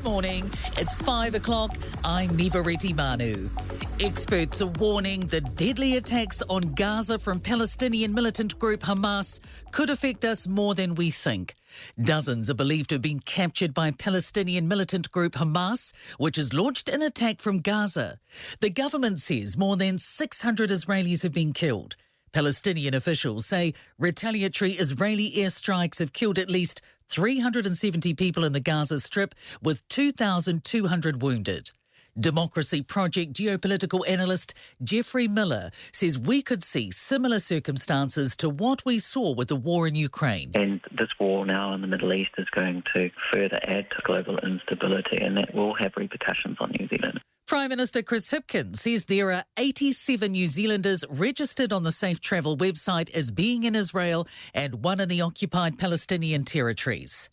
morning. It's 5 o'clock. I'm Nivareti Manu. Experts are warning the deadly attacks on Gaza from Palestinian militant group Hamas could affect us more than we think. Dozens are believed to have been captured by Palestinian militant group Hamas, which has launched an attack from Gaza. The government says more than 600 Israelis have been killed. Palestinian officials say retaliatory Israeli airstrikes have killed at least 370 people in the Gaza Strip, with 2,200 wounded. Democracy Project geopolitical analyst Jeffrey Miller says we could see similar circumstances to what we saw with the war in Ukraine. And this war now in the Middle East is going to further add to global instability, and that will have repercussions on New Zealand. Prime Minister Chris Hipkins says there are 87 New Zealanders registered on the Safe Travel website as being in Israel and one in the occupied Palestinian territories.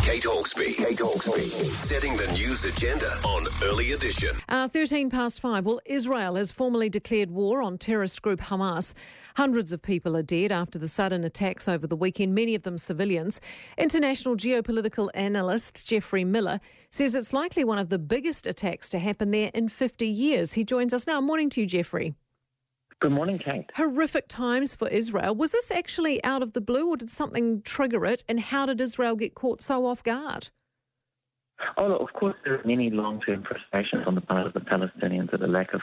Kate Hawkesby, setting the news agenda on Early Edition. 13 past 5. Well, Israel has formally declared war on terrorist group Hamas. Hundreds of people are dead after the sudden attacks over the weekend, many of them civilians. International geopolitical analyst Jeffrey Miller says it's likely one of the biggest attacks to happen there in 50 years. He joins us now. Morning to you, Jeffrey. Good morning, Kate. Horrific times for Israel. Was this actually out of the blue, or did something trigger it? And how did Israel get caught so off guard? Oh, look, of course, there are many long-term frustrations on the part of the Palestinians at the lack of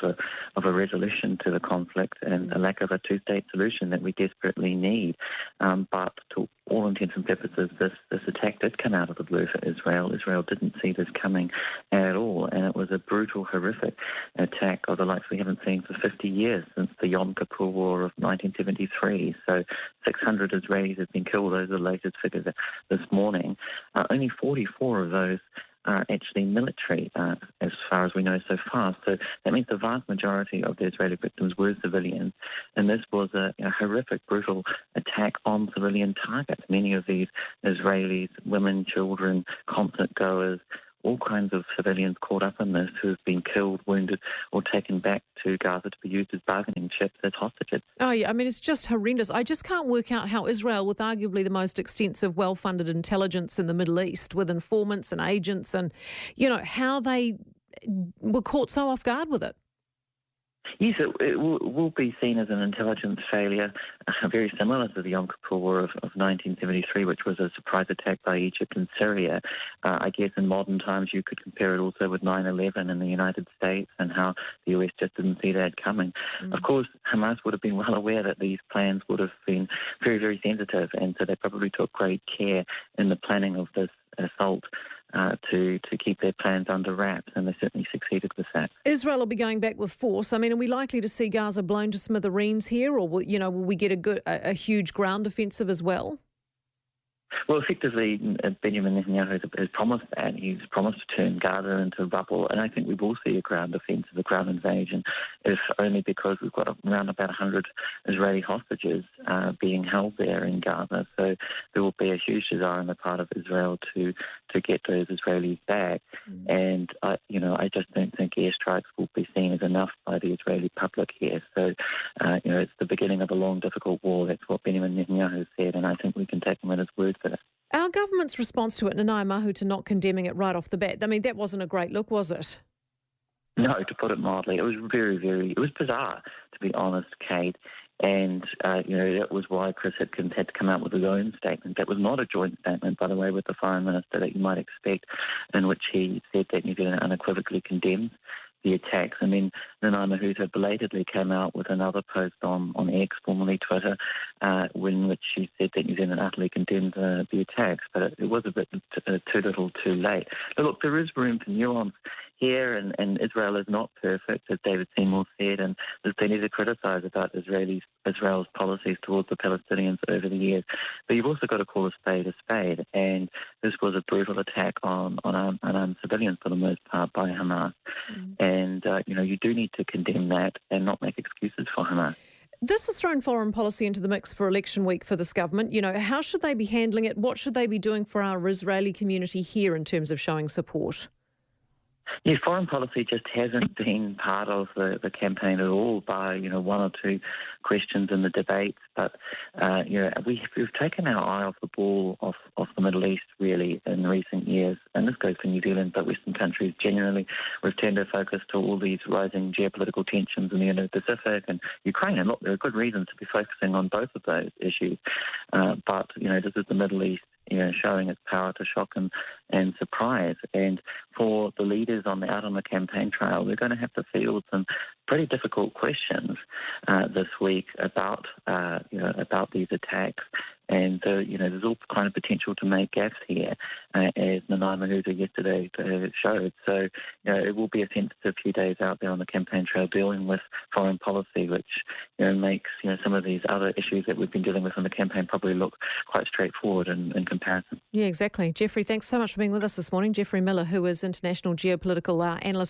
a resolution to the conflict and a lack of a two-state solution that we desperately need. But to all intents and purposes, this attack did come out of the blue for Israel. Israel didn't see this coming at all, and it was a brutal, horrific attack of the likes we haven't seen for 50 years, since the Yom Kippur War of 1973. So 600 Israelis have been killed. Those are the latest figures this morning. Only 44 of those are actually military, as far as we know so far. So that means the vast majority of the Israeli victims were civilians, and this was a horrific, brutal attack on civilian targets. Many of these Israelis, women, children, concert goers, all kinds of civilians caught up in this who have been killed, wounded, or taken back to Gaza to be used as bargaining chips, as hostages. Oh, yeah, I mean, it's just horrendous. I just can't work out how Israel, with arguably the most extensive, well-funded intelligence in the Middle East, with informants and agents and, how they were caught so off guard with it. Yes, it will be seen as an intelligence failure, very similar to the Yom Kippur War of 1973, which was a surprise attack by Egypt and Syria. I guess in modern times you could compare it also with 9/11 in the United States and how the US just didn't see that coming. Of course, Hamas would have been well aware that these plans would have been very, very sensitive, and so they probably took great care in the planning of this assault to keep their plans under wraps, and they certainly succeeded with that. Israel will be going back with force. I mean, are we likely to see Gaza blown to smithereens here, or will we get a huge ground offensive as well? Well, effectively, Benjamin Netanyahu has promised that. He's promised to turn Gaza into rubble, and I think we will see a ground offensive, a ground invasion, if only because we've got around about 100 Israeli hostages being held there in Gaza. So there will be a huge desire on the part of Israel to get those Israelis back. And, I just don't think airstrikes will be seen as enough by the Israeli public here. So, it's the beginning of a long, difficult war. That's what Benjamin Netanyahu said, and I think we can take him at his word for that. Our government's response to it, Nanaia Mahu, to not condemning it right off the bat, I mean, that wasn't a great look, was it? No, to put it mildly. It was it was bizarre, to be honest, Kate. And, that was why Chris Hipkins had to come out with his own statement. That was not a joint statement, by the way, with the Foreign Minister that you might expect, in which he said that New Zealand unequivocally condemns the attacks. I mean, Nanaia Mahu belatedly came out with another post on X, formerly Twitter, in which she said that New Zealand utterly condemned the attacks, but it was a bit too little too late. But look, there is room for nuance here, and Israel is not perfect, as David Seymour said, and there's plenty to criticise about Israel's policies towards the Palestinians over the years. But you've also got to call a spade, and this was a brutal attack on unarmed civilians for the most part by Hamas. And, you do need to condemn that and not make excuses for Hamas. This has thrown foreign policy into the mix for election week for this government. How should they be handling it? What should they be doing for our Israeli community here in terms of showing support? Yeah, foreign policy just hasn't been part of the campaign at all, by one or two questions in the debates. But we've taken our eye off the ball off the Middle East really in recent years, and this goes for New Zealand, but Western countries generally. We've turned our focus to all these rising geopolitical tensions in the Indo-Pacific and Ukraine. And look, there are good reasons to be focusing on both of those issues, but this is the Middle East, showing its power to shock and surprise. And for the leaders out on the campaign trail, they're going to have to field some pretty difficult questions this week about these attacks. And there's all kind of potential to make gaffes here, as Nanaima Mahuta yesterday showed. So it will be a sensitive few days out there on the campaign trail dealing with foreign policy, which makes some of these other issues that we've been dealing with in the campaign probably look quite straightforward in comparison. Yeah, exactly. Jeffrey, thanks so much for being with us this morning. Jeffrey Miller, who is international geopolitical analyst.